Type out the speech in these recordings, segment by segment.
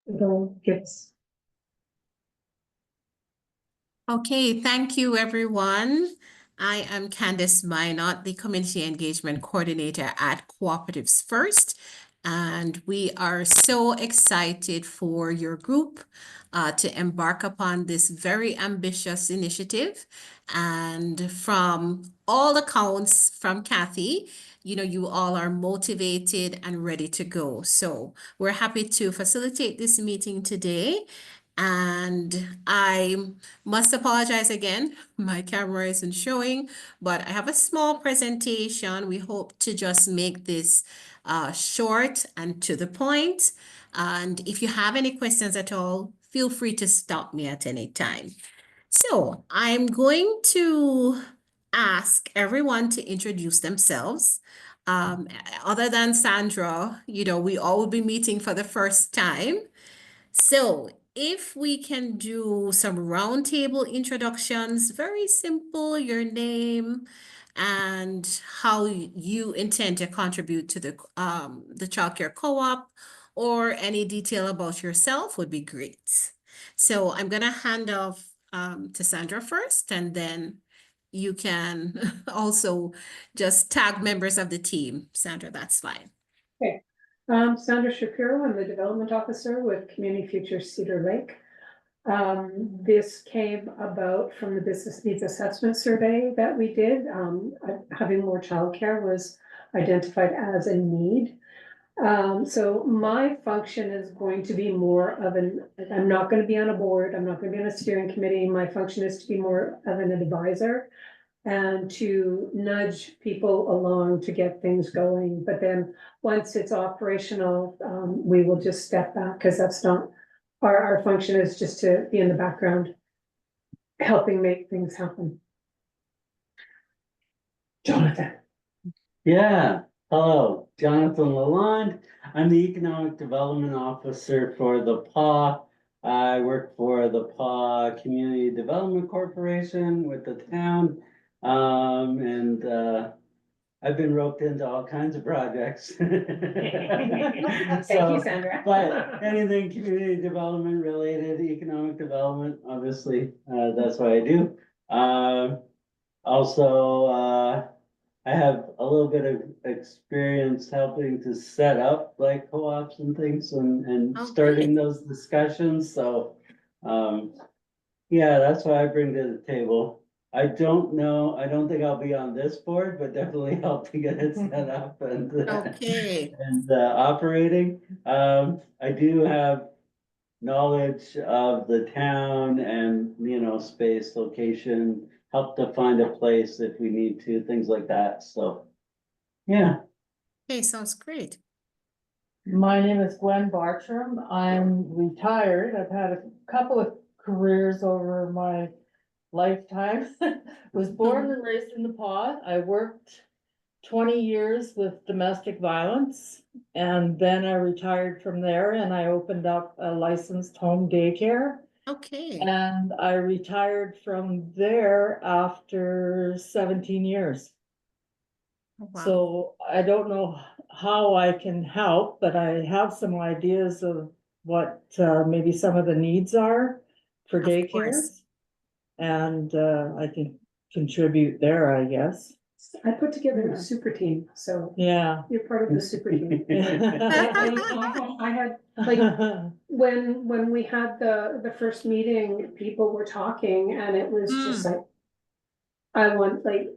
It'll give us. Okay, thank you, everyone. I am Candice Minot, the Community Engagement Coordinator at Cooperatives First, and we are so excited for your group to embark upon this very ambitious initiative. And from all accounts from Kathy, you all are motivated and ready to go. So we're happy to facilitate this meeting today. And I must apologize again. My camera isn't showing, but I have a small presentation. We hope to just make this short and to the point. And if you have any questions at all, feel free to stop me at any time. So I'm going to ask everyone to introduce themselves. Other than Sandra, we all will be meeting for the first time. So if we can do some roundtable introductions, very simple, your name and how you intend to contribute to the childcare co-op, or any detail about yourself would be great. So I'm gonna hand off to Sandra first, and then you can also just tag members of the team. Sandra, that's fine. Okay. Sandra Shapiro, I'm the Development Officer with Community Future Cedar Lake. This came about from the Business Needs Assessment Survey that we did. Having more childcare was identified as a need. So my function is going to be more of I'm not going to be on a board, I'm not going to be on a steering committee. My function is to be more of an advisor and to nudge people along to get things going. But then once it's operational, we will just step back, because that's not our function, is just to be in the background, helping make things happen. Jonathan. Yeah, hello, Jonathan Lalonde. I'm the Economic Development Officer for the PAW. I work for the PAW Community Development Corporation with the town. I've been roped into all kinds of projects. Thank you, Sandra. But anything community development related, economic development, obviously, that's what I do. I have a little bit of experience helping to set up like co-ops and things and starting those discussions. So, yeah, that's what I bring to the table. I don't think I'll be on this board, but definitely help to get it set up and operating. I do have knowledge of the town and, space, location, help to find a place if we need to, things like that. So, yeah. Okay, sounds great. My name is Gwen Bartram. I'm retired. I've had a couple of careers over my lifetime. Was born and raised in the PAW. I worked 20 years with domestic violence, and then I retired from there and I opened up a licensed home daycare. Okay. And I retired from there after 17 years. Wow. So I don't know how I can help, but I have some ideas of what maybe some of the needs are for daycares. And I can contribute there, I guess. I put together a super team, so yeah, you're part of the super team. I had like when we had the first meeting, people were talking, and it was just like, I want, like,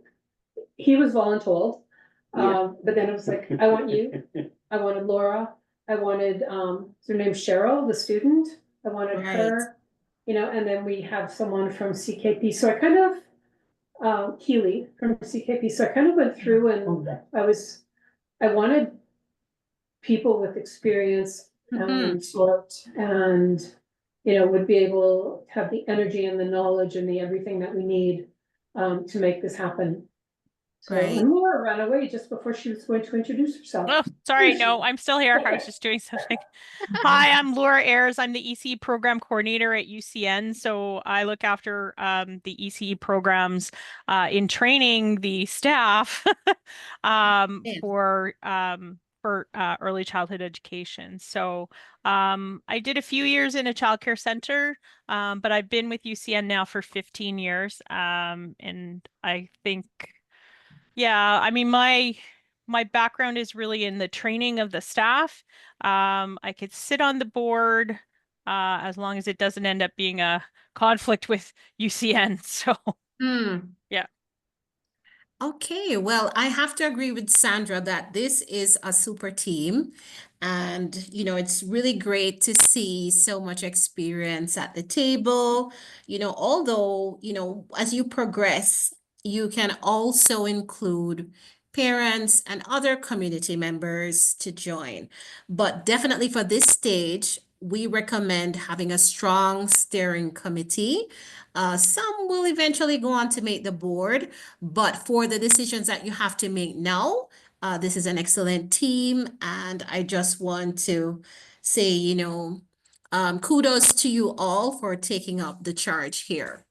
he was voluntold, but then it was like, I want you, I wanted Laura, I wanted her name's Cheryl, the student, I wanted her, and then we have someone from CKP. So I kind of Keely from CKP. So I kind of went through and I wanted people with experience and sort, and would be able to have the energy and the knowledge and the everything that we need to make this happen. So, and Laura ran away just before she was going to introduce herself. Oh, sorry. No, I'm still here. I was just doing something. Hi, I'm Laura Ayers. I'm the ECE program coordinator at UCN. So I look after the ECE programs in training the staff for for early childhood education. So I did a few years in a childcare center, but I've been with UCN now for 15 years. And I think, yeah, I mean, my background is really in the training of the staff. I could sit on the board as long as it doesn't end up being a conflict with UCN. So Hmm. yeah. Okay, well, I have to agree with Sandra that this is a super team. And, it's really great to see so much experience at the table. Although, as you progress, you can also include parents and other community members to join. But definitely for this stage, we recommend having a strong steering committee. Some will eventually go on to make the board. But for the decisions that you have to make now, this is an excellent team. And I just want to say, kudos to you all for taking up the charge here.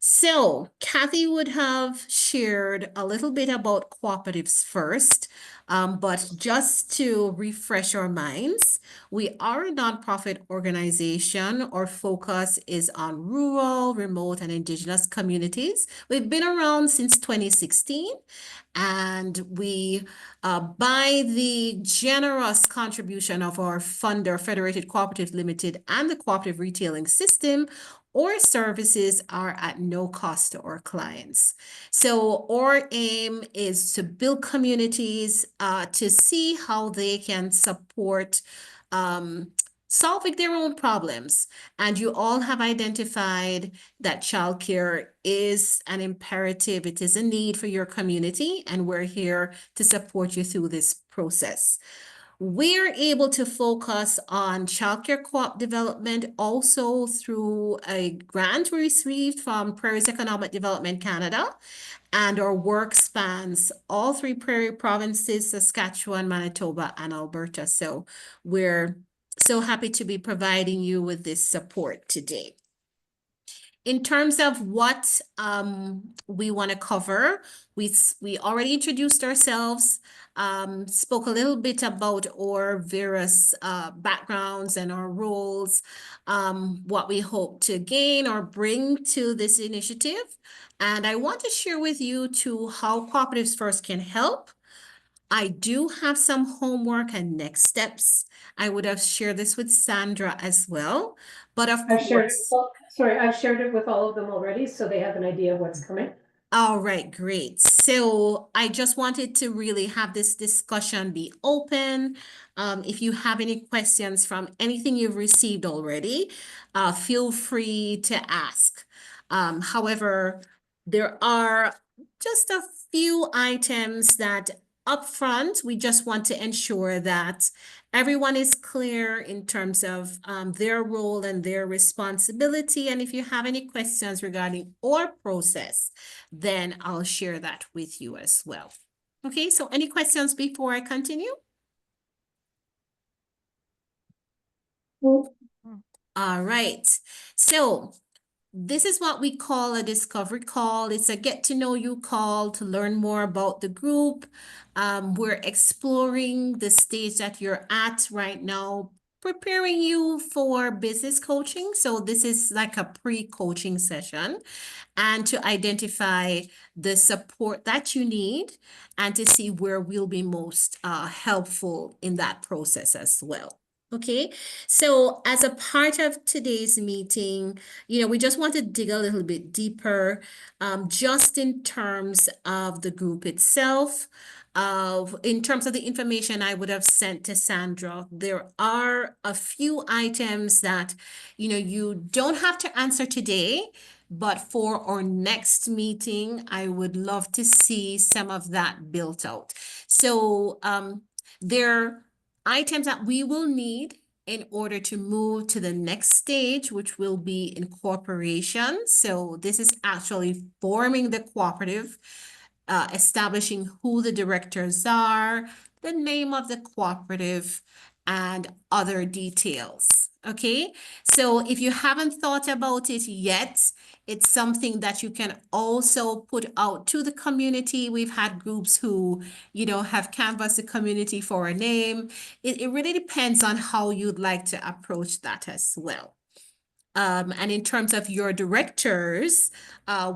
So Kathy would have shared a little bit about cooperatives first, but just to refresh our minds, we are a nonprofit organization. Our focus is on rural, remote, and indigenous communities. We've been around since 2016, and we, by the generous contribution of our funder, Federated Cooperative Limited, and the cooperative retailing system, our services are at no cost to our clients. So our aim is to build communities to see how they can support solving their own problems. And you all have identified that childcare is an imperative. It is a need for your community, and we're here to support you through this process. We're able to focus on childcare co-op development also through a grant we received from Prairie's Economic Development Canada. And our work spans all three prairie provinces, Saskatchewan, Manitoba, and Alberta. So we're so happy to be providing you with this support today. In terms of what we want to cover, we already introduced ourselves, spoke a little bit about our various backgrounds and our roles, what we hope to gain or bring to this initiative. And I want to share with you too how Cooperatives First can help. I do have some homework and next steps. I would have shared this with Sandra as well, but of I've shared, course. I've shared it with all of them already, so they have an idea of what's coming. All right, great. So I just wanted to really have this discussion be open. If you have any questions from anything you've received already, feel free to ask. However, there are just a few items that upfront, we just want to ensure that everyone is clear in terms of their role and their responsibility. And if you have any questions regarding our process, then I'll share that with you as well. Okay, so any questions before I continue? All right, so this is what we call a discovery call. It's a get to know you call to learn more about the group. We're exploring the stage that you're at right now, preparing you for business coaching. So this is like a pre-coaching session, and to identify the support that you need and to see where we'll be most helpful in that process as well. Okay, so as a part of today's meeting, we just want to dig a little bit deeper, just in terms of the group itself. In terms of the information I would have sent to Sandra, there are a few items that, you don't have to answer today, but for our next meeting, I would love to see some of that built out. So there items that we will need in order to move to the next stage, which will be incorporation. So this is actually forming the cooperative, establishing who the directors are, the name of the cooperative, and other details. Okay, so if you haven't thought about it yet, it's something that you can also put out to the community. We've had groups who, have canvassed the community for a name. It really depends on how you'd like to approach that as well. And in terms of your directors,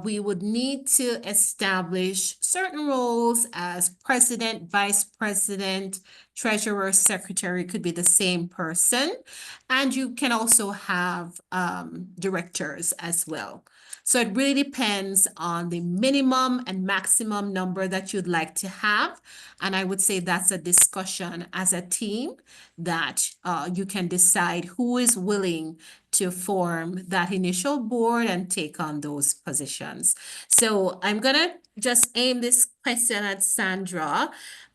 we would need to establish certain roles as president, vice president, treasurer, secretary could be the same person. And you can also have directors as well. So it really depends on the minimum and maximum number that you'd like to have. And I would say that's a discussion as a team that you can decide who is willing to form that initial board and take on those positions. So I'm gonna just aim this question at Sandra.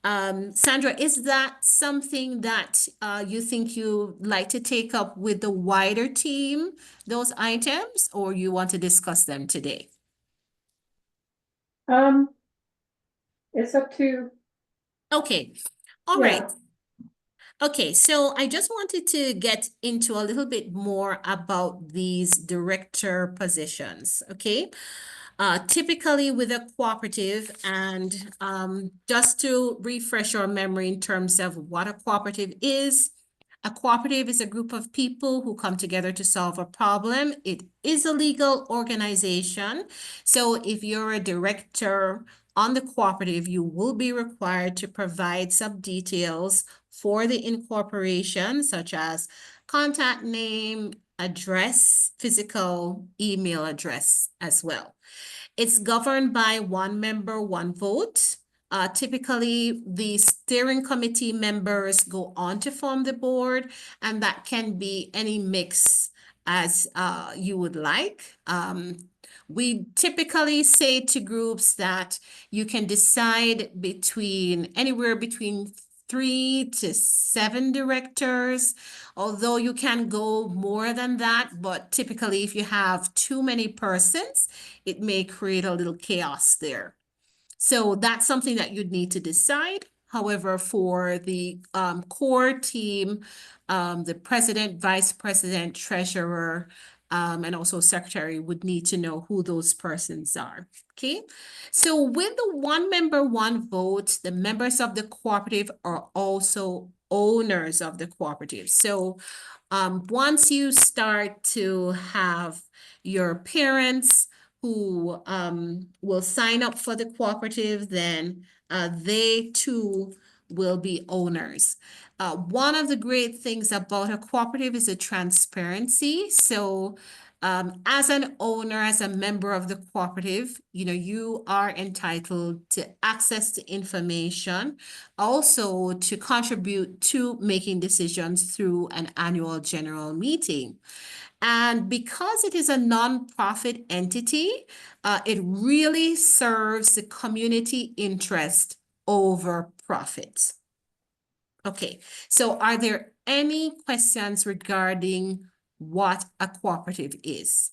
Sandra, is that something that you think you'd like to take up with the wider team, those items, or you want to discuss them today? It's up to, Okay, all yeah. right. Okay, so I just wanted to get into a little bit more about these director positions, okay? Typically with a cooperative, and just to refresh our memory in terms of what a cooperative is a group of people who come together to solve a problem. It is a legal organization. So if you're a director on the cooperative, you will be required to provide some details for the incorporation, such as contact name, address, physical email address as well. It's governed by one member, one vote. Typically, the steering committee members go on to form the board, and that can be any mix as you would like. We typically say to groups that you can decide anywhere between 3 to 7 directors, although you can go more than that, but typically if you have too many persons, it may create a little chaos there. So that's something that you'd need to decide. However, for the core team, the president, vice president, treasurer, and also secretary would need to know who those persons are. Okay, so with the one member, one vote, the members of the cooperative are also owners of the cooperative. So once you start to have your parents who will sign up for the cooperative, then they too will be owners. One of the great things about a cooperative is the transparency. So as an owner, as a member of the cooperative, you are entitled to access to information, also to contribute to making decisions through an annual general meeting. And because it is a nonprofit entity, it really serves the community interest over profit. Okay, so are there any questions regarding what a cooperative is?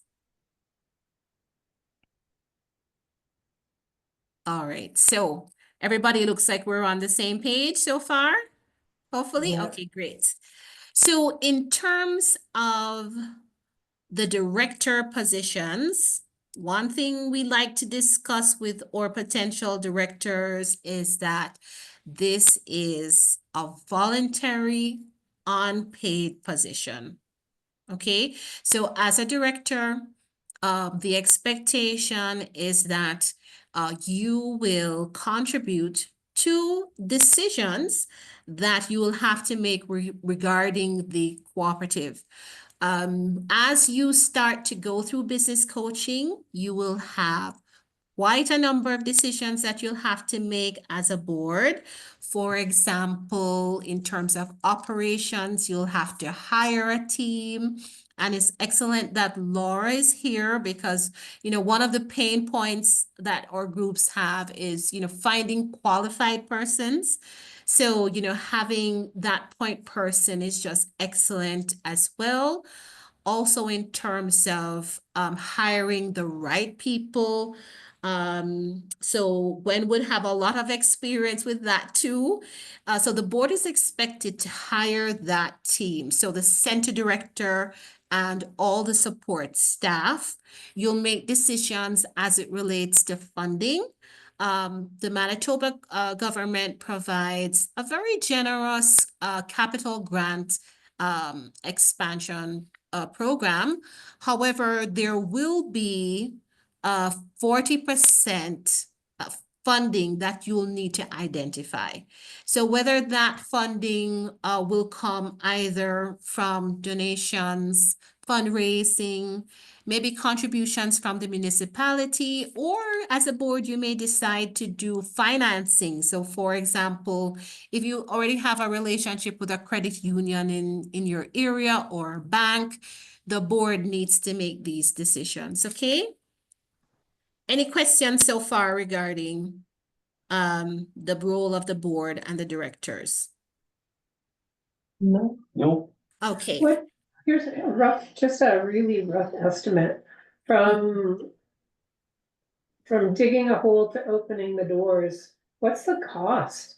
All right, so everybody looks like we're on the same page so far, hopefully? Yeah. Okay, great. So in terms of the director positions, one thing we like to discuss with our potential directors is that this is a voluntary, unpaid position. Okay, so as a director, the expectation is that you will contribute to decisions that you will have to make regarding the cooperative. As you start to go through business coaching, you will have quite a number of decisions that you'll have to make as a board. For example, in terms of operations, you'll have to hire a team. And it's excellent that Laura is here because, one of the pain points that our groups have is, finding qualified persons. So, having that point person is just excellent as well. Also in terms of hiring the right people, So Gwen would have a lot of experience with that too. So the board is expected to hire that team. So the center director and all the support staff. You'll make decisions as it relates to funding. The Manitoba government provides a very generous capital grant expansion program. However, there will be 40% funding that you'll need to identify. So whether that funding will come either from donations, fundraising, maybe contributions from the municipality, or as a board, you may decide to do financing. So for example, if you already have a relationship with a credit union in your area or bank, the board needs to make these decisions, okay? Any questions so far regarding the role of the board and the directors? No. Nope. Okay. What, here's a rough, just a really rough estimate from digging a hole to opening the doors. What's the cost?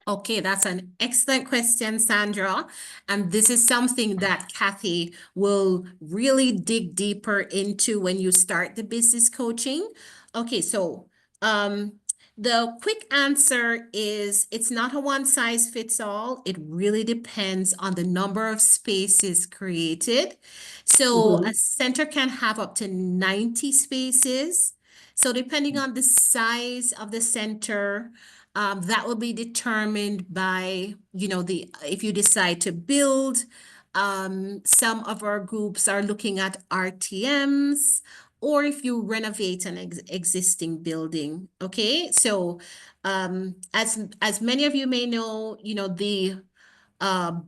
Okay, that's an excellent question, Sandra. And this is something that Kathy will really dig deeper into when you start the business coaching. Okay, so the quick answer is it's not a one size fits all. It really depends on the number of spaces created. So a center can have up to 90 spaces. So depending on the size of the center, that will be determined by, if you decide to build, some of our groups are looking at RTMs, or if you renovate an existing building, okay? So, as many of you may know, the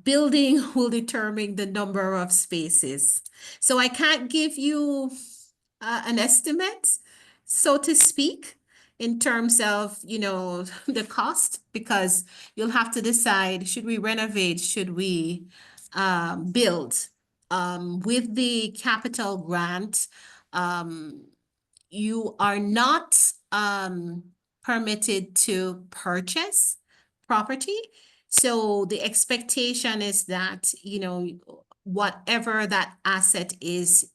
building will determine the number of spaces. So I can't give you an estimate, so to speak, in terms of, the cost, because you'll have to decide, should we renovate, should we build? With the capital grant, you are not permitted to purchase property. So the expectation is that, whatever that asset is,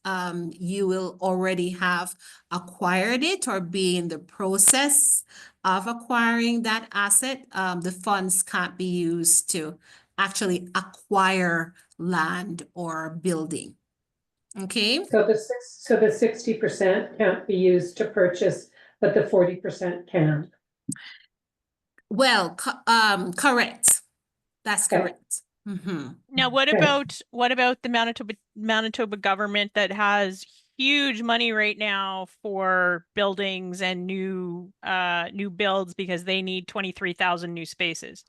you will already have acquired it or be in the process of acquiring that asset. The funds can't be used to actually acquire land or building. Okay? So the 60% can't be used to purchase, but the 40% can. Well, correct. That's Okay. correct. Mhm. Now, what about the Manitoba government that has huge money right now for buildings and new builds because they need 23,000 new spaces?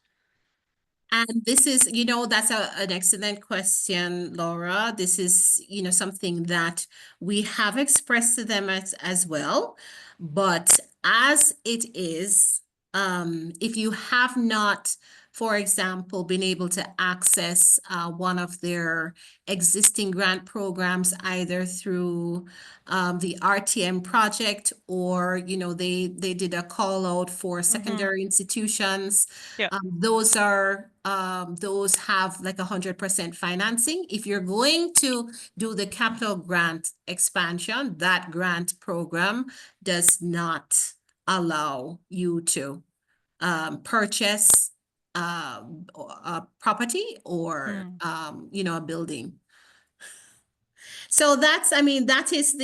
And this is, that's an excellent question, Laura. This is, something that we have expressed to them as well. But as it is, if you have not, for example, been able to access one of their existing grant programs, either through the RTM project, or, they did a call out for secondary institutions. Yeah. Those have like 100% financing. If you're going to do the capital grant expansion, that grant program does not allow you to purchase a property or a building. So that is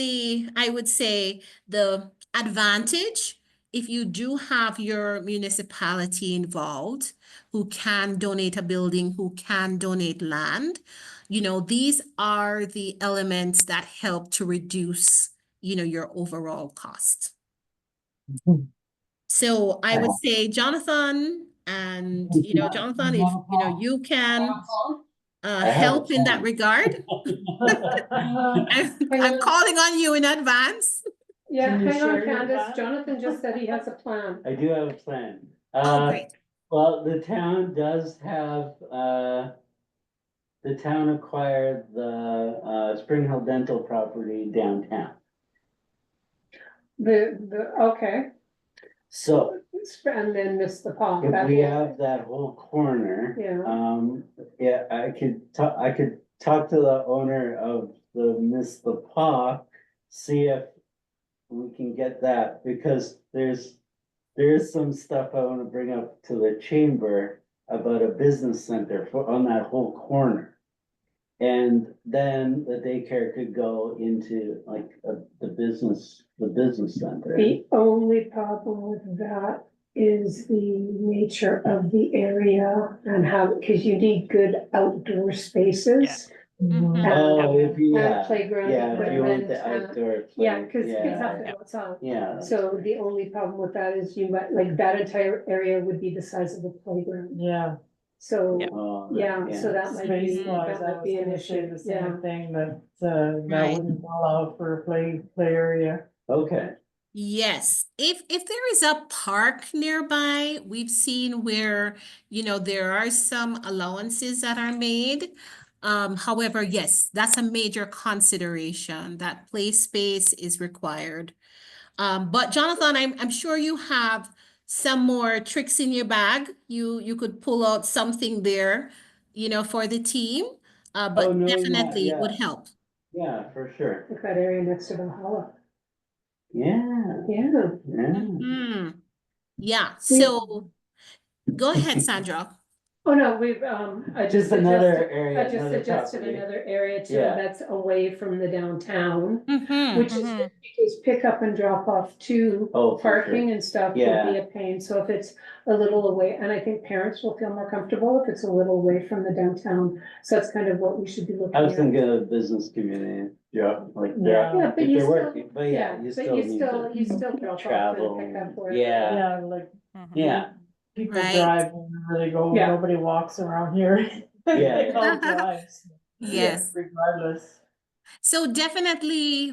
I would say, the advantage. If you do have your municipality involved, who can donate a building, who can donate land, these are the elements that help to reduce, your overall cost. So I would say, Jonathan, and, Jonathan, if, you can help in that regard. I'm calling on you in advance. Yeah, Can you hang on, share your Candace. plan? Jonathan just said he has a plan. I do have a plan. Oh, great. Well, the town does have, the town acquired the Spring Hill Dental property downtown. Okay, So and then miss the pond. if we have that whole corner, Yeah. yeah, I could talk to the owner of the Miss the Paw, see if we can get that, because there is some stuff I wanna bring up to the chamber about a business center on that whole corner. And then the daycare could go into like the business center. The only problem with that is the nature of the area and how, because you need good outdoor spaces. Mhm. Oh, if you, And yeah, playground yeah, if you want equipment the and- outdoor. Yeah, play, because kids have to yeah, go outside. Yeah, So the only problem with that is you might, like, that entire area would be the size of a playground. Yeah, So, Yep. yeah, so that might be, space wise, that I might was be an gonna say issue, the yeah. same thing, that, that Right. wouldn't allow for a play area. Okay, Yes, if there is a park nearby, we've seen where, there are some allowances that are made. However, yes, that's a major consideration, that play space is required. But Jonathan, I'm sure you have some more tricks in your bag. You could pull out something there, for the team. Oh, But no, yeah, definitely it would yeah. help. yeah, for sure, Like that area next to Valhalla. yeah, Yeah. yeah. Hmm. Yeah, so go ahead, Sandra. Oh, no, I just Just another suggested, area, I just another suggested property. another area too, Yeah. that's away from the downtown. Mm-hmm. Which is good because pick up and drop off too, Oh, for sure. parking and stuff would Yeah. be a pain, so if it's a little away, and I think parents will feel more comfortable if it's a little away from the downtown. So that's kind of what we should be looking I was at. thinking of business community, yeah, like Yeah. Yeah, but if you they're still, working, but yeah, you still need to you still drop off travel. and pick up where. Yeah, Yeah, like, Mhm. yeah, people Right. drive wherever they go, Yeah. nobody walks around here. Yeah. They all drive, Yes. regardless. So definitely,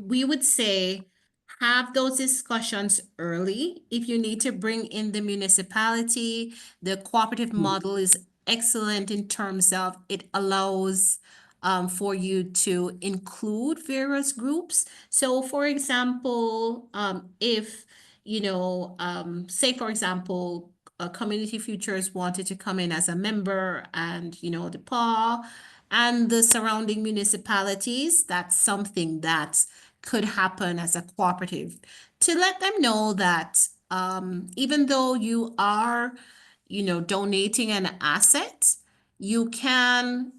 we would say have those discussions early. If you need to bring in the municipality, the cooperative model is excellent in terms of it allows for you to include various groups. So for example, if, say for example, Community Futures wanted to come in as a member and, the PAW and the surrounding municipalities, that's something that could happen as a cooperative. To let them know that even though you are, donating an asset, you can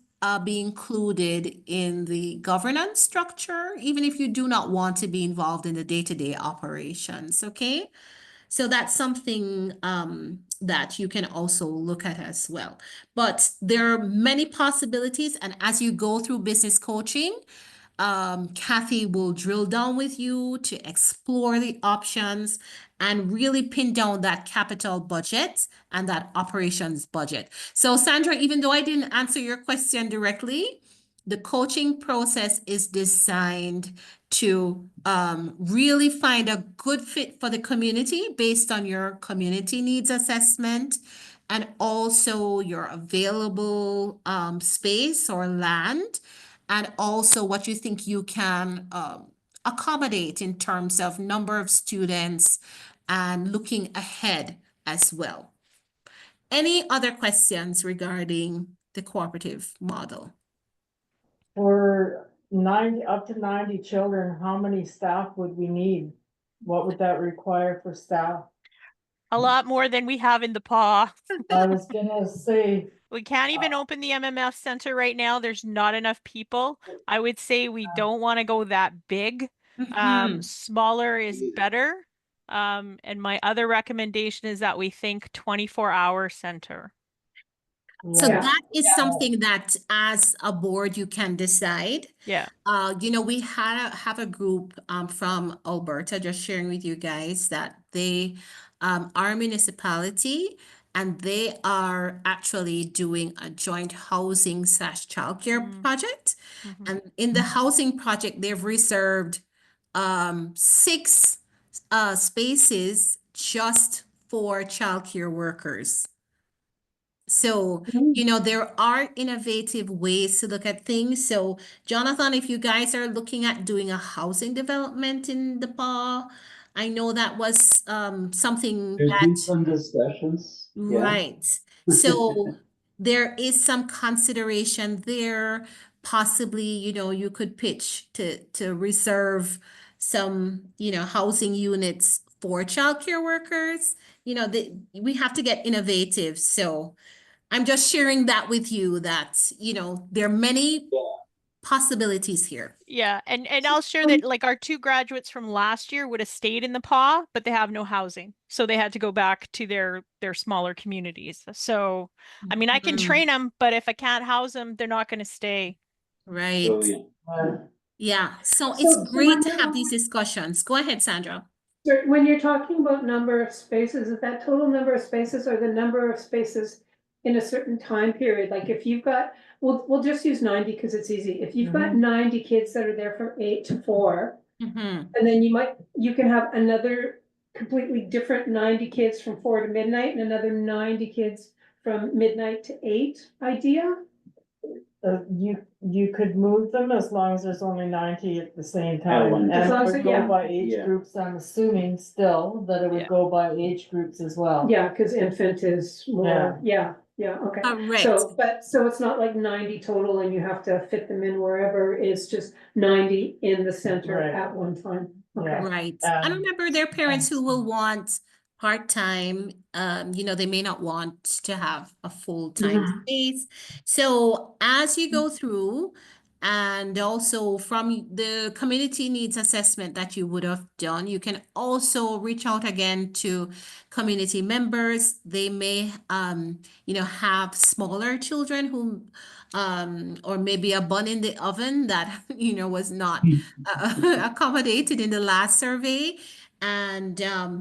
be included in the governance structure, even if you do not want to be involved in the day-to-day operations, okay? So that's something that you can also look at as well. But there are many possibilities, and as you go through business coaching, Kathy will drill down with you to explore the options and really pin down that capital budget and that operations budget. So Sandra, even though I didn't answer your question directly, the coaching process is designed to really find a good fit for the community based on your community needs assessment and also your available space or land, and also what you think you can accommodate in terms of number of students and looking ahead as well. Any other questions regarding the cooperative model? For 90, up to 90 children, how many staff would we need? What would that require for staff? A lot more than we have in the paw. I was gonna say, We can't even open the MMF center right now. There's not enough people. I would say we don't want to go that big. Mhm. Smaller is better. And my other recommendation is that we think 24-hour center. So Yeah. that is something that as a board you can decide. Yeah. We have a group from Alberta, just sharing with you guys that they are a municipality and they are actually doing a joint housing / childcare project. Mhm. And in the housing project, they've reserved 6 spaces just for childcare workers. So, there are innovative ways to look at things. So, Jonathan, if you guys are looking at doing a housing development in the PAW, I know that was something There's been that, some discussions, yeah. right. So there is some consideration there. Possibly, you could pitch to reserve some, housing units for childcare workers. We have to get innovative. So I'm just sharing that with you that, there are many possibilities here. Yeah, and I'll share that like our two graduates from last year would have stayed in the PAW, but they have no housing. So they had to go back to their smaller communities. So, I mean, I can Mhm. train them, but if I can't house them, they're not going to stay. Right. Brilliant. Yeah. So it's So great to have these discussions. Go ahead, Sandra. when you're talking about number of spaces, is that total number of spaces or the number of spaces in a certain time period? Like if you've got, we'll just use 90 because it's easy. If you've got 90 kids that are there from 8 to 4, Mhm. and then you can have another completely different 90 kids from 4 to midnight and another 90 kids from midnight to 8 idea. You could move them as long as there's only 90 at the same At time. one And As it long as would it- go yeah. by age Yeah. groups, I'm assuming still that it would Yeah. go by age groups as well. Yeah, because infant is more, yeah, okay. Correct. So it's not like 90 total and you have to fit them in wherever, it's just 90 in the center Right. at one time. Okay. Yeah. Right. And remember, there are parents who will want part-time, they may not want to have a full-time space. So as you go through, and also from the community needs assessment that you would have done, you can also reach out again to community members. They may, have smaller children who, or maybe a bun in the oven that, was not accommodated in the last survey. And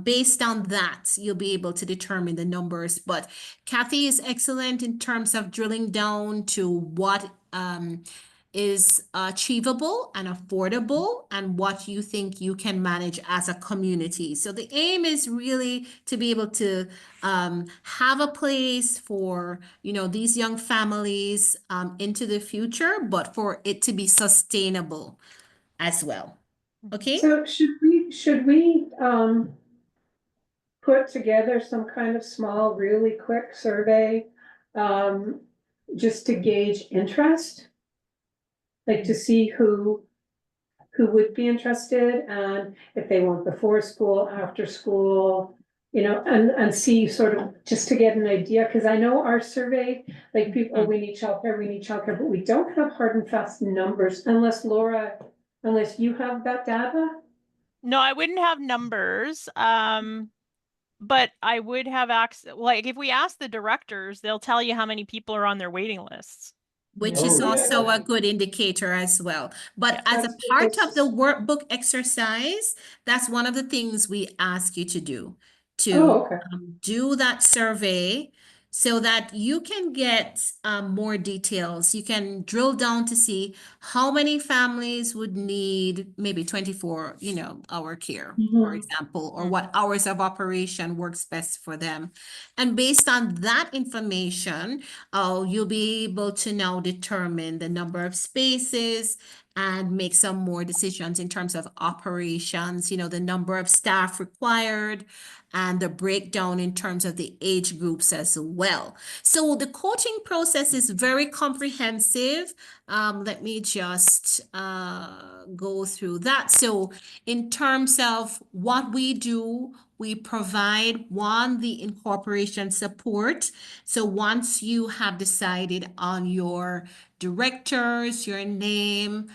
based on that, you'll be able to determine the numbers. But Kathy is excellent in terms of drilling down to what is achievable and affordable and what you think you can manage as a community. So the aim is really to be able to have a place for, these young families into the future, but for it to be sustainable as well. Okay? So should we put together some kind of small, really quick survey, just to gauge interest? Like to see who would be interested and if they want before school, after school, and see sort of just to get an idea, because I know our survey, like people, we need childcare, but we don't have hard and fast numbers unless unless you have that data. No, I wouldn't have numbers. But I would have access, like if we ask the directors, they'll tell you how many people are on their waiting lists. Which Oh, is yeah. also a good indicator as well. But Yeah. as a part of the workbook exercise, that's one of the things we ask you to do. To Okay. do that survey so that you can get more details. You can drill down to see how many families would need maybe 24, hour care, for example, or what hours of operation works best for them. And based on that information, you'll be able to now determine the number of spaces and make some more decisions in terms of operations, the number of staff required and the breakdown in terms of the age groups as well. So the coaching process is very comprehensive. Let me just go through that. So in terms of what we do, we provide the incorporation support. So once you have decided on your directors, your name,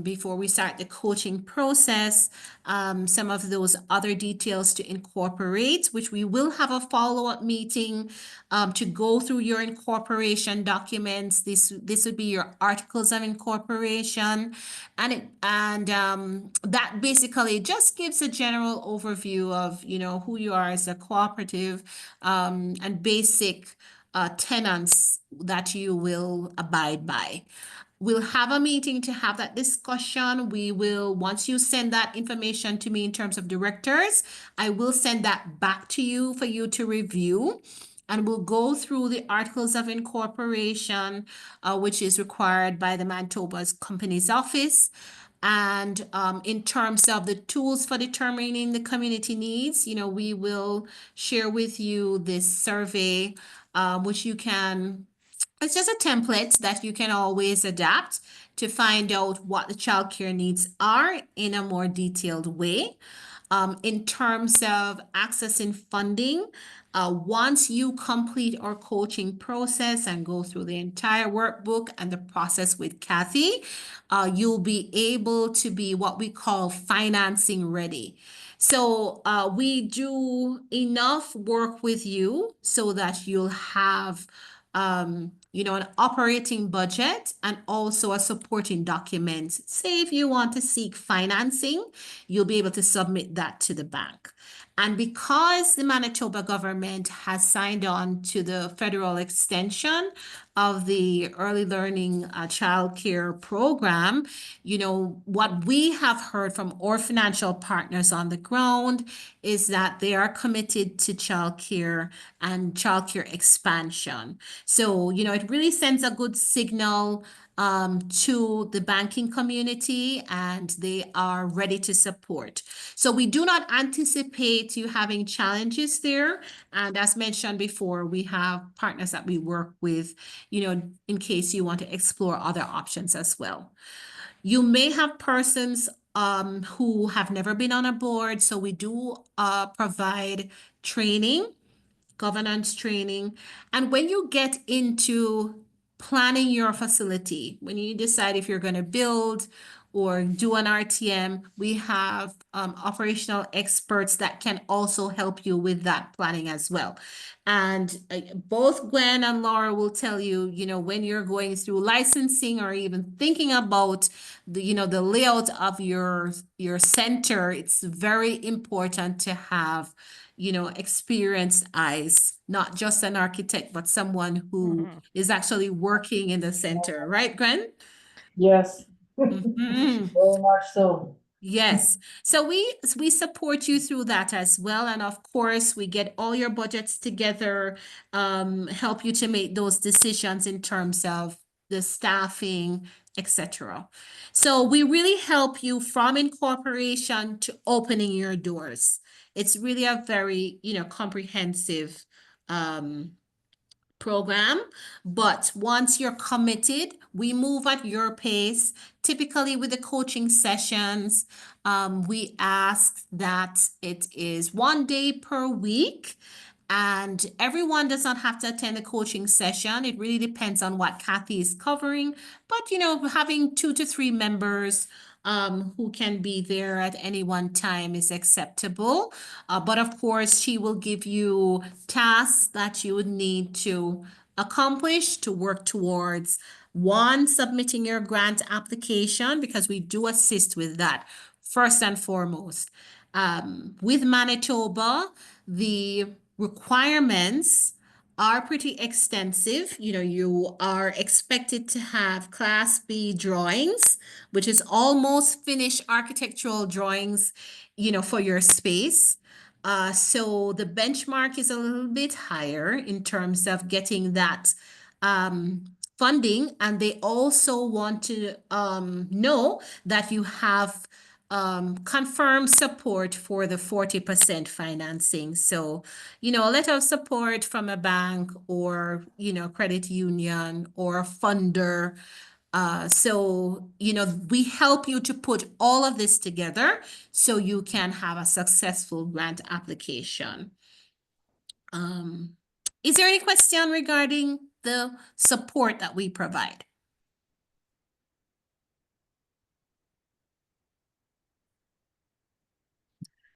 before we start the coaching process, some of those other details to incorporate, which we will have a follow-up meeting to go through your incorporation documents. This would be your articles of incorporation, and that basically just gives a general overview of who you are as a cooperative, and basic tenets that you will abide by. We'll have a meeting to have that discussion. Once you send that information to me in terms of directors, I will send that back to you for you to review. and we'll go through the articles of incorporation, which is required by the Manitoba's Companies Office. And in terms of the tools for determining the community needs, we will share with you this survey, which you can, it's just a template that you can always adapt to find out what the childcare needs are in a more detailed way. In terms of accessing funding, once you complete our coaching process and go through the entire workbook and the process with Kathy, you'll be able to be what we call financing ready. So we do enough work with you so that you'll have an operating budget and also a supporting document. Say if you want to seek financing, you'll be able to submit that to the bank. And because the Manitoba government has signed on to the federal extension of the early learning childcare program, what we have heard from our financial partners on the ground is that they are committed to childcare and childcare expansion. So, it really sends a good signal to the banking community, and they are ready to support. So we do not anticipate you having challenges there. And as mentioned before, we have partners that we work with, in case you want to explore other options as well. You may have persons who have never been on a board, so we do provide training, governance training. And when you get into planning your facility, when you decide if you're going to build or do an RTM, we have operational experts that can also help you with that planning as well. And both Gwen and Laura will tell you, when you're going through licensing or even thinking about the layout of your center, it's very important to have experienced eyes, not just an architect, but someone who is actually working in the center, right, Gwen? Yes, Mhm. very much so. Yes. So we support you through that as well. And of course, we get all your budgets together, help you to make those decisions in terms of the staffing, etc. So we really help you from incorporation to opening your doors. It's really a very, comprehensive program. But once you're committed, we move at your pace. Typically with the coaching sessions, we ask that it is 1 day per week. And everyone does not have to attend the coaching session. It really depends on what Kathy is covering. But, having 2 to 3 members who can be there at any one time is acceptable. But of course, she will give you tasks that you would need to accomplish to work towards one, submitting your grant application, because we do assist with that first and foremost. With Manitoba, the requirements are pretty extensive. You are expected to have Class B drawings, which is almost finished architectural drawings, for your space. So the benchmark is a little bit higher in terms of getting that funding, and they also want to know that you have confirmed support for the 40% financing. So, a letter of support from a bank or, credit union or a funder. So, we help you to put all of this together so you can have a successful grant application. Is there any question regarding the support that we provide?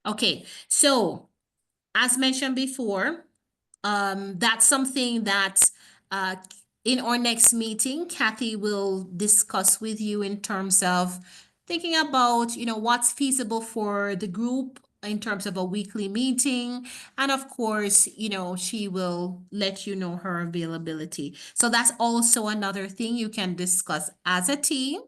Okay, so as mentioned before, that's something that in our next meeting, Kathy will discuss with you in terms of thinking about, what's feasible for the group in terms of a weekly meeting. And of course, she will let you know her availability. So that's also another thing you can discuss as a team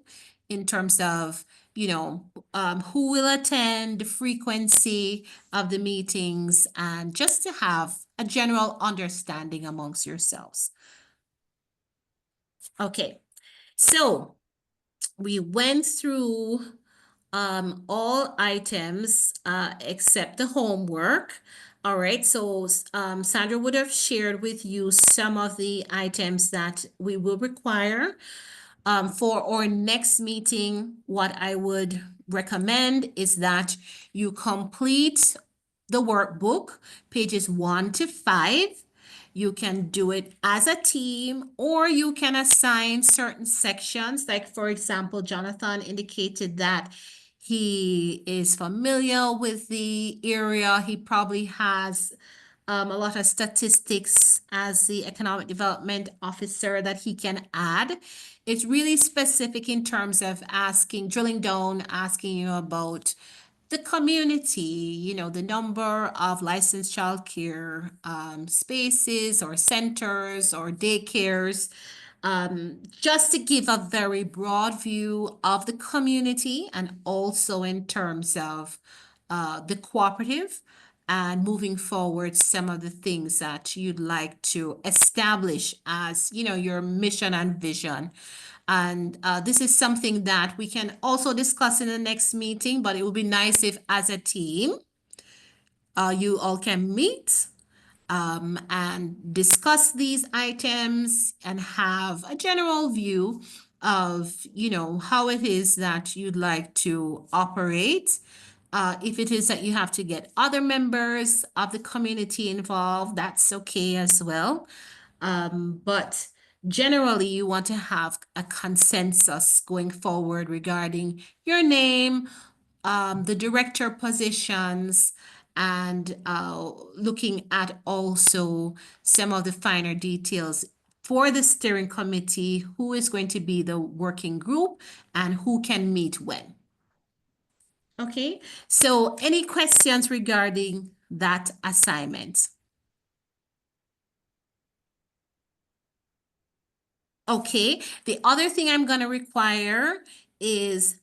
in terms of, who will attend, the frequency of the meetings, and just to have a general understanding amongst yourselves. Okay, so we went through all items except the homework. All right, so Sandra would have shared with you some of the items that we will require. For our next meeting, what I would recommend is that you complete the workbook, pages 1 to 5. You can do it as a team, or you can assign certain sections. Like, for example, Jonathan indicated that he is familiar with the area. He probably has a lot of statistics as the economic development officer that he can add. It's really specific in terms of asking, drilling down, asking you about the community, you know, the number of licensed childcare spaces or centers or daycares, just to give a very broad view of the community and also in terms of the cooperative and moving forward some of the things that you'd like to establish as, you know, your mission and vision. And this is something that we can also discuss in the next meeting, but it would be nice if as a team, you all can meet and discuss these items and have a general view of, you know, how it is that you'd like to operate. If it is that you have to get other members of the community involved, that's okay as well. But generally, you want to have a consensus going forward regarding your name, the director positions, and looking at also some of the finer details for the steering committee, who is going to be the working group and who can meet when. Okay, so any questions regarding that assignment? Okay, the other thing I'm gonna require is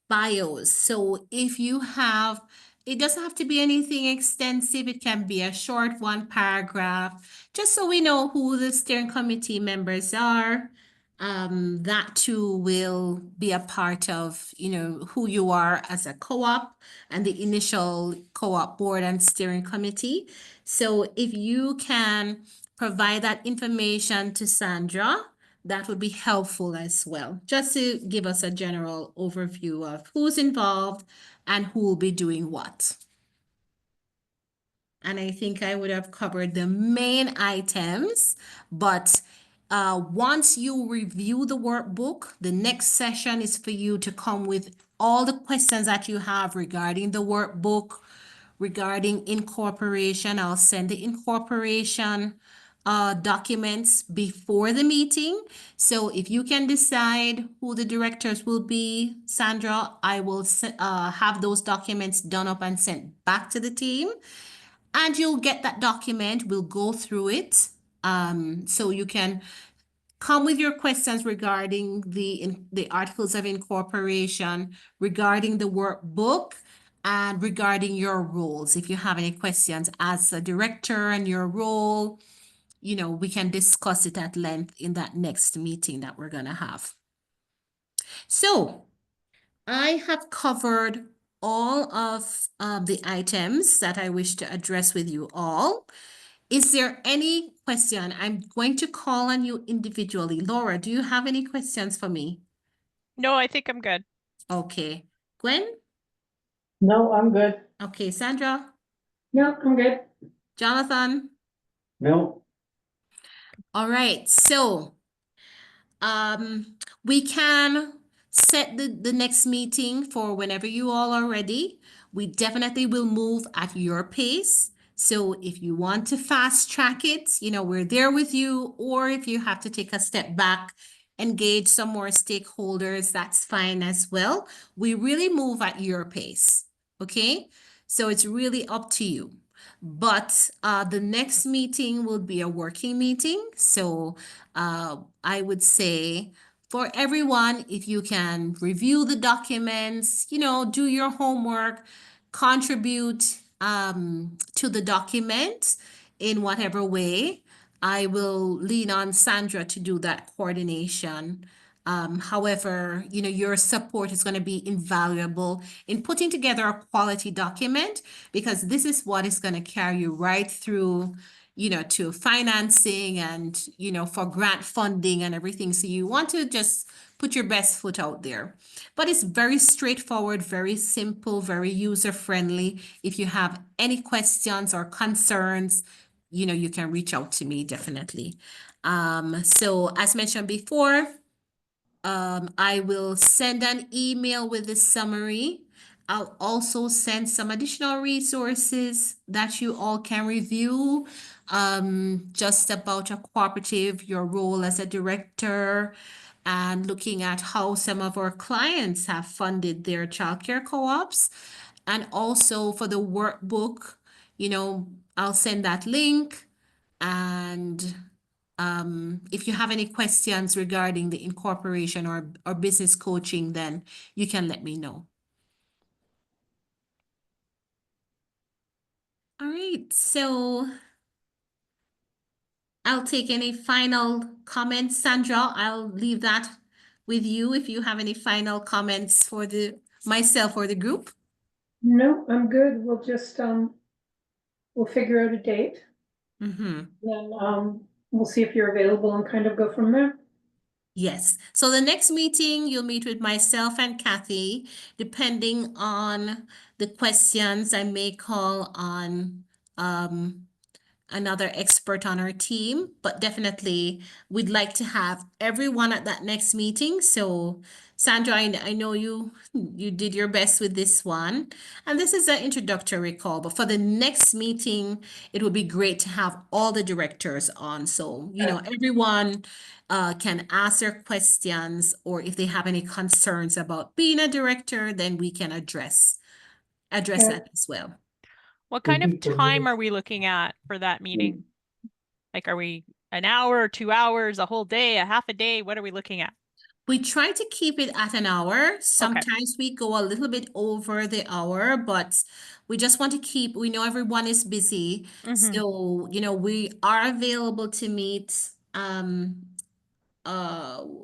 bios. So if you have, it doesn't have to be anything extensive. It can be a short 1 paragraph, just so we know who the steering committee members are. That too will be a part of, you know, who you are as a co-op and the initial co-op board and steering committee. So if you can provide that information to Sandra, that would be helpful as well, just to give us a general overview of who's involved and who will be doing what. And I think I would have covered the main items, but once you review the workbook, the next session is for you to come with all the questions that you have regarding the workbook, regarding incorporation. I'll send the incorporation documents before the meeting. So if you can decide who the directors will be, Sandra, I will have those documents done up and sent back to the team. And you'll get that document. We'll go through it. So you can come with your questions regarding the articles of incorporation, regarding the workbook, and regarding your roles. If you have any questions as a director and your role, you know, we can discuss it at length in that next meeting that we're gonna have. So I have covered all of the items that I wish to address with you all. Is there any question? I'm going to call on you individually. Laura, do you have any questions for me? No, I think I'm good. Okay. Gwen? No, I'm good. Okay, Sandra? No, I'm good. Jonathan? No, All right, so we can set the next meeting for whenever you all are ready. We definitely will move at your pace. So if you want to fast track it, you know, we're there with you, or if you have to take a step back, engage some more stakeholders, that's fine as well. We really move at your pace, okay? So it's really up to you. But the next meeting will be a working meeting. So I would say for everyone, if you can review the documents, you know, do your homework, contribute to the document. in whatever way. I will lean on Sandra to do that coordination. However, your support is going to be invaluable in putting together a quality document, because this is what is going to carry you right through, to financing and, for grant funding and everything. So you want to just put your best foot out there. But it's very straightforward, very simple, very user-friendly. If you have any questions or concerns, you can reach out to me definitely. So as mentioned before, I will send an email with the summary. I'll also send some additional resources that you all can review, just about a cooperative, your role as a director, and looking at how some of our clients have funded their childcare co-ops. And also for the workbook, I'll send that link. And if you have any questions regarding the incorporation or business coaching, then you can let me know. All right, so I'll take any final comments. Sandra, I'll leave that with you if you have any final comments for myself or the group. No, I'm good. We'll just, we'll figure out a date. Mm-hmm. Then, we'll see if you're available and kind of go from there. Yes. So the next meeting, you'll meet with myself and Kathy. Depending on the questions, I may call on another expert on our team, but definitely we'd like to have everyone at that next meeting. So Sandra, I know you did your best with this one, and this is an introductory call, but for the next meeting, it would be great to have all the directors on. So, everyone can ask their questions, or if they have any concerns about being a director, then we can address Okay. that as well. What kind Thank of you for time this. are we looking at for that meeting? Like, are we an hour, 2 hours, a whole day, a half a day? What are we looking at? We try to keep it at an hour. Okay. Sometimes we go a little bit over the hour, but we just want to we know everyone is busy. Mhm. So, we are available to meet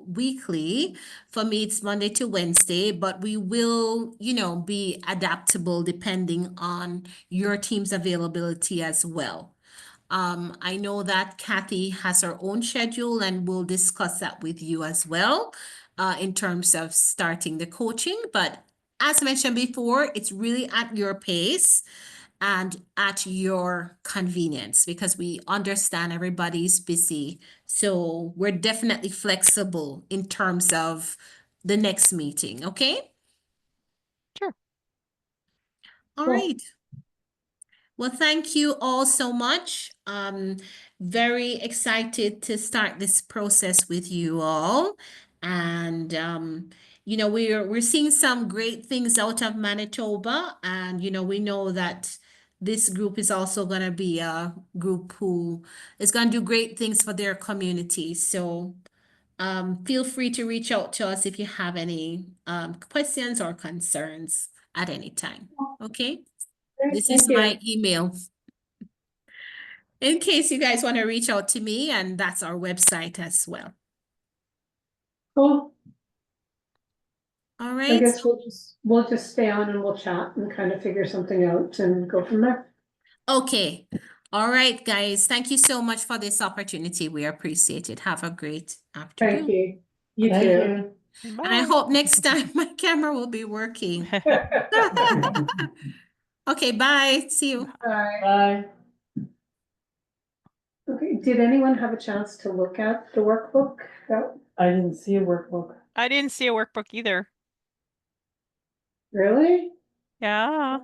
weekly. For me, it's Monday to Wednesday, but we will, be adaptable depending on your team's availability as well. I know that Kathy has her own schedule, and we'll discuss that with you as well, in terms of starting the coaching. But as mentioned before, it's really at your pace and at your convenience, because we understand everybody's busy. So we're definitely flexible in terms of the next meeting, okay? Sure. All Cool. right. Well, thank you all so much. Very excited to start this process with you all. And we're seeing some great things out of Manitoba, and we know that this group is also going to be a group who is going to do great things for their community. So feel free to reach out to us if you have any questions or concerns at any time. Okay? Great, This thank is you. my email in case you guys want to reach out to me, and that's our website as well. Cool. All I right. guess we'll just stay on and we'll chat and kind of figure something out and go from there. Okay. All right, guys. Thank you so much for this opportunity. We appreciate it. Have a great Thank afternoon. you. You Thank too. you. And I Bye. hope next time my camera will be working. Okay, bye. See you. Bye. Bye. Okay, did anyone have a chance to look at the workbook? I didn't see a workbook. I didn't see a workbook either. Really? Yeah.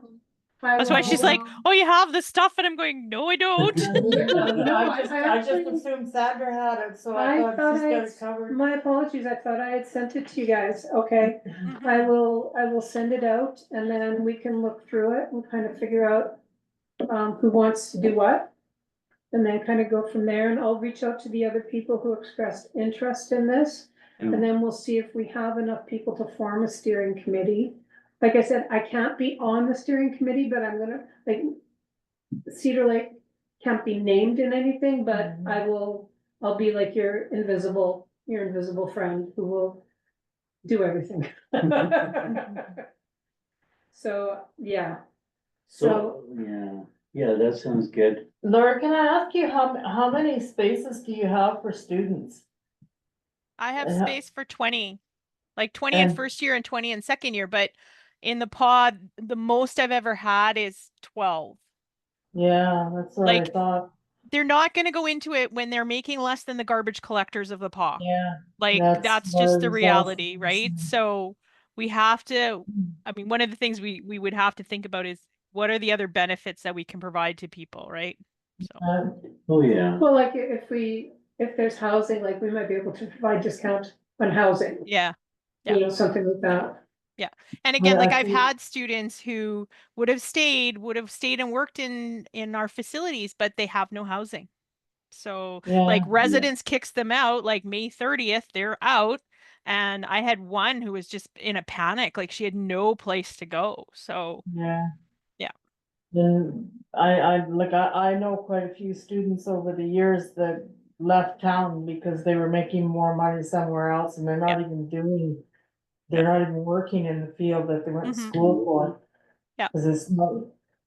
I That's why she's like, will, oh, you have the stuff. And I'm going, no, I don't. No, I just actually- assumed Sandra had it, so I I thought thought she's got I, it covered. my apologies, I thought I had sent it to you guys. Okay. I will send it out and then we can look through it and kind of figure out who wants to do what. And then kind of go from there, and I'll reach out to the other people who expressed interest in this. And then we'll see if we have enough people to form a steering committee. Like I said, I can't be on the steering committee, but I'm gonna, like, Cedar Lake can't be named in anything, but Mhm. I'll be like your invisible friend who will do everything. So, yeah, so, Yeah, that sounds good. Laura, can I ask you how many spaces do you have for students? I have Uh, space for 20, like 20 in And first year and 20 in second year, but in the pod, the most I've ever had is 12. yeah, that's what I Like thought. they're not going to go into it when they're making less than the garbage collectors of the paw. Yeah, Like that's that's what I just the was also reality, gonna say. right? So we have to, Mm. I mean, one of the things we would have to think about is what are the other benefits that we can provide to people, right? So Oh, yeah. well, like if there's housing, like we might be able to provide discount on housing, yeah. you know, something like that. Yeah. And again, like I I've think- had students who would have stayed and worked in our facilities, but they have no housing. So like Yeah, residence kicks them out, like May 30th, they're out. And I had one who was just in a panic, like she had no place to go. So yeah. yeah. Then I know quite a few students over the years that left town because they were making more money somewhere else and they're not Yeah. even doing, they're not even working in the field that they went to Mhm. school for. Yeah. Cause it's not,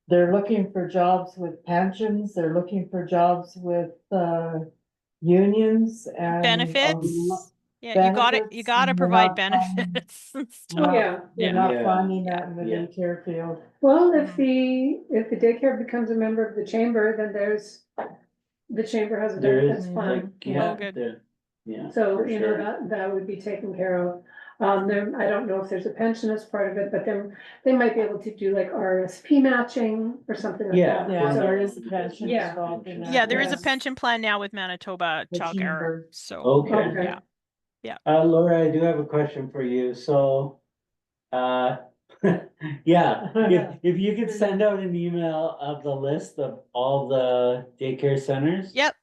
they're looking for jobs with pensions, they're looking for jobs with, unions and. Benefits. Yeah, you Benefits, gotta and they're provide not finding, benefits and they're stuff. not, Yeah, they're yeah. not Yeah. finding Yeah. that in the Yeah. daycare field. Well, Mhm. if the daycare becomes a member of the chamber, then the chamber has a There benefits is, fund. like, yeah, Oh, good. there, yeah. So, for you know, sure. that would be taken care of. Then I don't know if there's a pension as part of it, but then they might be able to do like RSP matching or something like Yeah. that. Yeah, So, there is a pension Yeah. involved in that. Yeah, there is a Yes. pension plan now with Manitoba The Childcare. chamber. So Okay. okay. yeah. Laura, I do have a question for you, so, yeah, if you could send out an email of the list of all the daycare centers. Yep.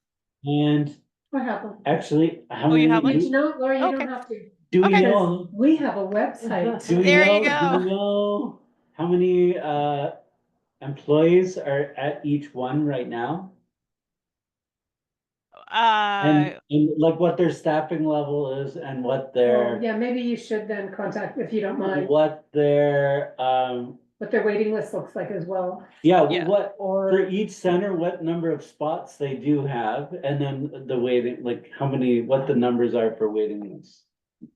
And What happened? actually, how Oh, you many, have one? You know, Laura, you Okay. don't have to. do we Okay. know? We have a website. Do we There you know, do we go. know how many, employees are at each one right now? And like what their staffing level is and what Well, their, yeah, maybe you should then contact, if you don't mind, what their, what their waiting list looks like as well. yeah, Yeah. what, for Or, each center, what number of spots they do have, and then the waiting, like how many, what the numbers are for waiting lists.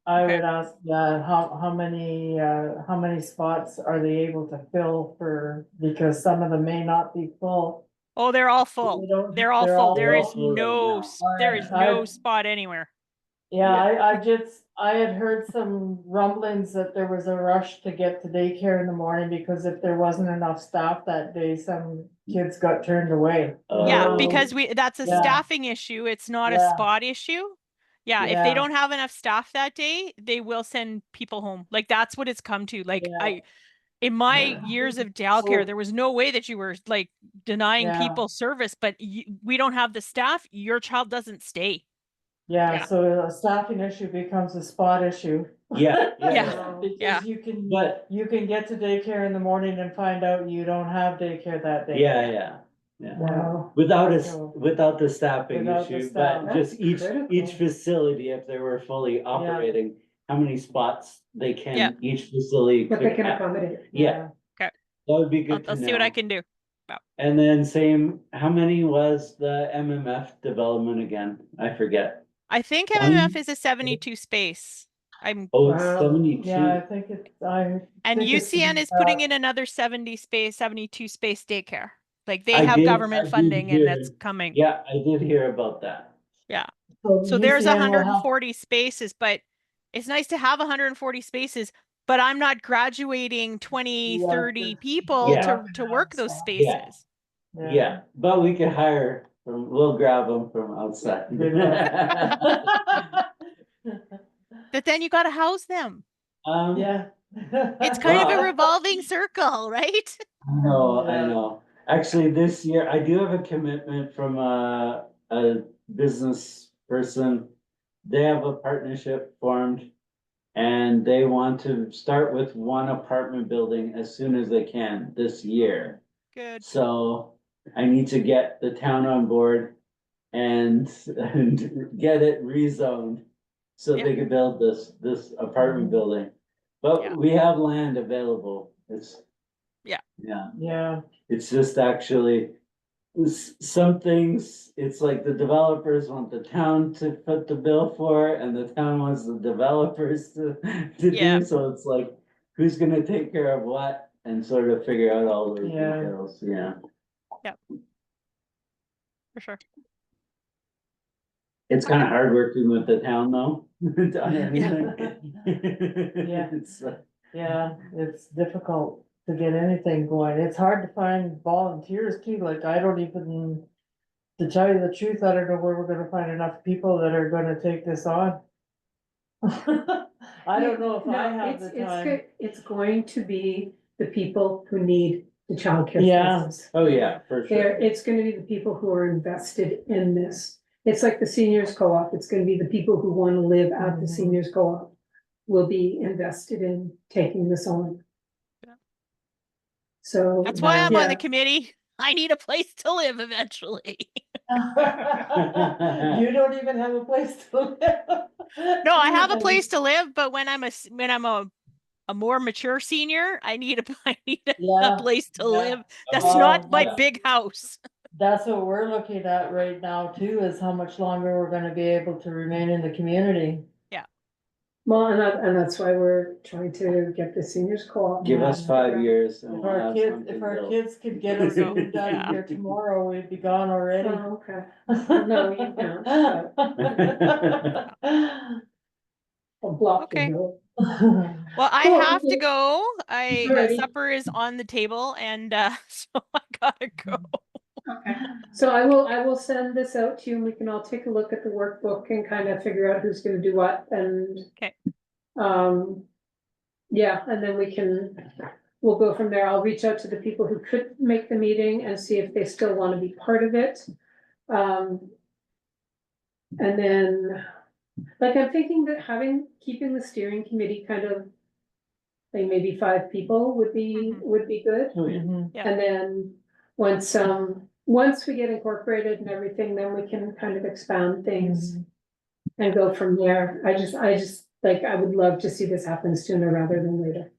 I Okay. would ask, how many spots are they able to fill for, because some of them may not be full. Oh, they're all They full. don't- They're all they're full. all There is full right no now. there is Alright, no spot anywhere. Yeah, I had heard some rumblings that there was a rush to get to daycare in the morning because if there wasn't enough staff that day, some kids got turned away. Yeah, Oh. because that's a Yeah. staffing issue. It's not a Yeah. spot issue. Yeah, if they Yeah. don't have enough staff that day, they will send people home. Like that's what it's come to. Like Yeah. in my years of childcare, So- there was no way that you were like denying Yeah. people service, but we don't have the staff, your child doesn't stay. Yeah, Yeah. so a staffing issue becomes a spot issue. Yeah, Yeah. yeah, Yeah. Because but, you can get to daycare in the morning and find out you don't have daycare that day. yeah. Wow. Without So- without the staffing Without the issue, staff. but just each Critical. facility, if they were fully operating, how many spots they Yeah. can, each facility What they could can have. accommodate. Yeah. Okay. That would be I'll, good to I'll see what I know. can do. And then same, how many was the MMF development again? I forget. I think One? MMF is a 72 space. Oh, it's Wow. 72. Yeah, I think And think it's UCN is about- putting in another 72 space daycare. Like they I have did- government I did funding and it's hear- coming. Yeah, I did hear about that. Yeah. So So there's UCN will have- 140 spaces, but it's nice to have 140 spaces, but I'm not graduating 20, You have 30 to- people Yeah. to work those Yeah. spaces. Yeah, but we could hire from, we'll grab them from outside. Good luck. But then you got to house them. Yeah. It's kind of a Well, revolving circle, right? I know, I Yeah. know. Actually, this year, I do have a commitment from a business person. They have a partnership formed. And they want to start with one apartment building as soon as they can this year. Good. So I need to get the town on board and get it rezoned. So they could build this apartment building, Yeah. but we have land available, it's. Yeah. Yeah, Yeah, it's just actually. Some things, it's like the developers want the town to foot the bill for, and the town wants the developers to Yeah. do, so it's like. Who's gonna take care of what, and sort of figure out all those Yeah. details, yeah. For sure. It's kind of hard working with the town though, on anything. Yeah. It's, yeah, it's difficult to get anything going. It's hard to find volunteers too, like I don't even, to tell you the truth, I don't know where we're gonna find enough people that are gonna take this on. I don't know if I No, have the time. It's going to be the people who need the childcare Yeah. services. Oh, yeah, for There, sure. it's gonna be the people who are invested in this. It's like the seniors co-op, it's gonna be the people who wanna live at the Mhm. seniors co-op. Will be invested in taking this on. Yeah. So. That's why I'm on the yeah. committee. I need a place to live eventually. You don't even have a place to live. No, I have a place to live, but when I'm a more mature senior, I need a I need a Yeah, place to yeah. live. That's Oh, not my yeah. big house. That's what we're looking at right now too, is how much longer we're gonna be able to remain in the community. Well, and that's why we're trying to get the seniors co-op. Give us 5 years and If we'll our have kids, something if our built. kids could get us Go. moved out of Yeah. here tomorrow, we'd be gone already. Oh, okay. No, you can't, but I'll block the Okay. hill. Well, I Cool, have to okay. go. Alrighty. Supper is on the table, and so I gotta go. Okay, so I will send this out to you and we can all take a look at the workbook and kind of figure out who's gonna do what and. Okay. Yeah, and then we'll go from there. I'll reach out to the people who could make the meeting and see if they still wanna be part of it. And then, like, I'm thinking that keeping the steering committee kind of. Like maybe 5 people would be good. Oh, yeah. Mhm. Yeah. And then, once we get incorporated and everything, then we can kind of expand things. And go from there. I just, like, I would love to see this happen sooner rather than later.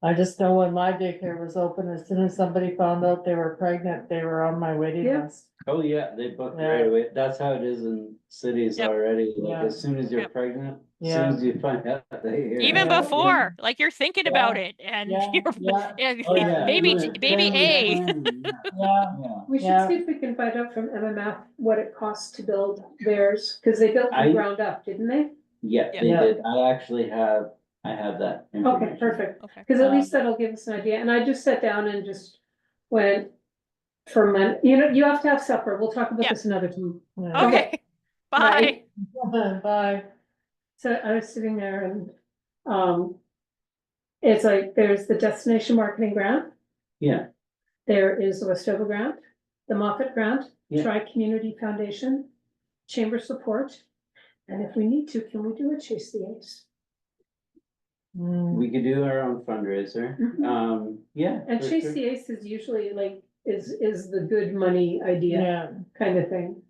I just know when my daycare was open, as soon as somebody found out they were pregnant, they were on my waiting Yeah. list. Oh, yeah, they book Yeah. right away, that's how it is in cities Yep. already, like, Yeah. as soon as you're Yep. pregnant, as Yeah. soon as you find out they hear. Even Yeah. before, like you're thinking about it, and Yeah, you're yeah. Oh, yeah. baby Family baby A. planning, yeah. Yeah, Yeah. We should Yeah. see if we can find out from MMF what it costs to build theirs, cause they built I- from ground up, didn't they? Yeah, Yeah. they Yeah. did, I have that Okay, information. perfect, Okay. cause at least that'll give us an idea, and I just sat down and just went. For you have to have supper, we'll talk about Yeah. this another time. yeah. Okay. Bye. Right. Bye. So I was sitting there and, it's like, there's the destination marketing grant. Yeah. There is the Westover grant, the Moffett grant, Yeah. Tri-Community Foundation, Chamber support. And if we need to, can we do a Chase the Ace? We could do our own fundraiser, yeah. And for Chase sure. the Ace is usually like, is the good money idea Yeah, kind of thing,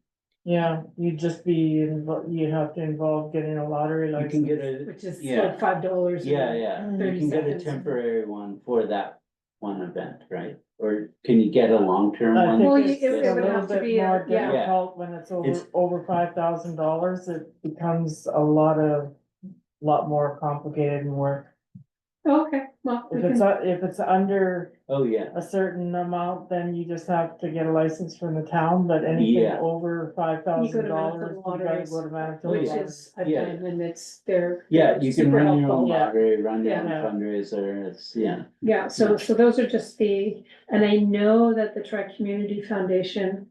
yeah, you'd just be, you'd have to involve getting a lottery You license. can get a, which is Yeah. like $5. yeah, yeah, you 30 can get a seconds. temporary one for that one event, right? Or can you get a long-term I one? think Well, it's it would a little have to bit be a- more yeah. difficult when it's It's- over $5,000, it becomes a lot more complicated and work. Okay, well, we If it's under Oh, yeah, a certain amount, then you just have to get a license from the town, but anything Yeah. over $5,000, Manitoba you gotta Lotteries, go to Manitoba. which yeah. is, I've Yeah. done, and they're yeah, you can super run your own helpful. Yeah. lottery, run your own Yeah. fundraiser, it's, yeah. Yeah, so those are just and I know that the Tri-Community Foundation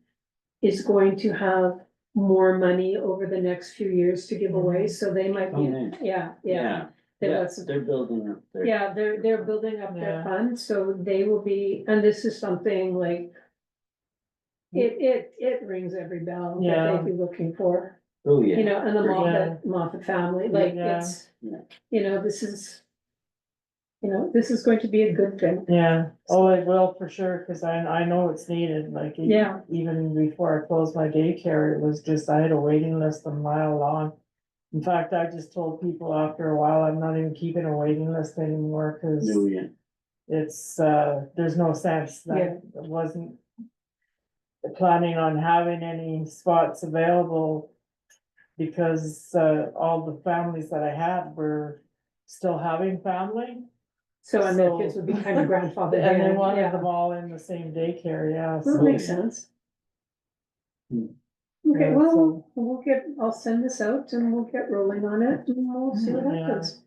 is going to have more money over the next few years to give away, so they might Oh, be, man. yeah. Yeah, they're building up their. Yeah, they're building up their Yeah. fund, so they will be, and this is something like. It rings every bell that Yeah. they'd be looking for, Oh, yeah. you know, and the for sure. Moffett family, like Yeah. it's, Yeah. you know, this is. you know, this is going to be a good thing. Yeah, oh, it will for sure, cause I know it's needed, like. Yeah. Even before I closed my daycare, it was just, I had a waiting list a mile long. In fact, I just told people after a while, I'm not even keeping a waiting list anymore, cause No, yeah. it's, there's no sense that Yeah. I wasn't planning on having any spots available. Because, all the families that I had were still having family. So, and their kids would be kind of grandfathered And they in, wanted yeah. them all in the same daycare, yeah. That so- makes sense. Hmm. Okay, Yeah, well, I'll send this out and we'll get rolling on it and we'll see what Yeah. happens.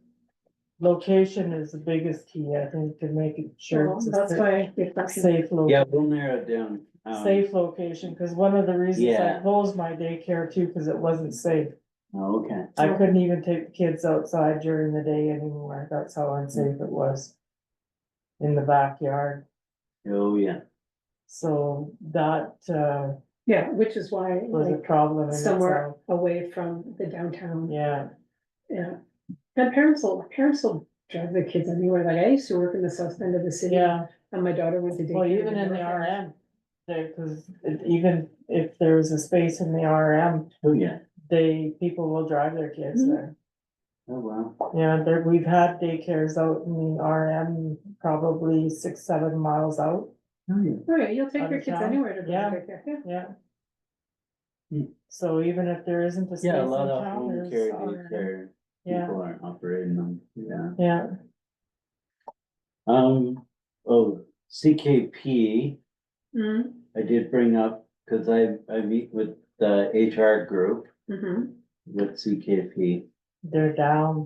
Location is the biggest key, I think, to making sure Well, it's that's a why the question. safe Yeah, location. we'll narrow it down. Safe location, cause one of the reasons I Yeah. closed my daycare too, cause it wasn't safe. Oh, okay. I Okay. couldn't even take the kids outside during the day anymore, that's how unsafe it was. In the backyard, Oh, yeah. so that, Yeah, which is why, was a like, problem in somewhere itself, away from the downtown, yeah. yeah. And parents will drive their kids anywhere, like I used to work in the south end of the city. Yeah, And my daughter went to daycare. well, even in the north end. RM, there, cause even if there's a space in the RM, Oh, yeah. people will drive their kids Mhm. there. Oh, wow. Yeah, we've had daycares out in the RM, probably 6-7 miles out, Oh, yeah. Oh, yeah, you'll take Out your of kids town. anywhere to go to Yeah. daycare, yeah. yeah. Hmm. So even if there isn't a space Yeah, a in lot of town, home there's care RM. daycare, Yeah, people aren't operating them, yeah. yeah, Oh, CKP, Mm-hmm, I did bring up, cause I meet with the HR group mm-hmm. with CKP. they're down.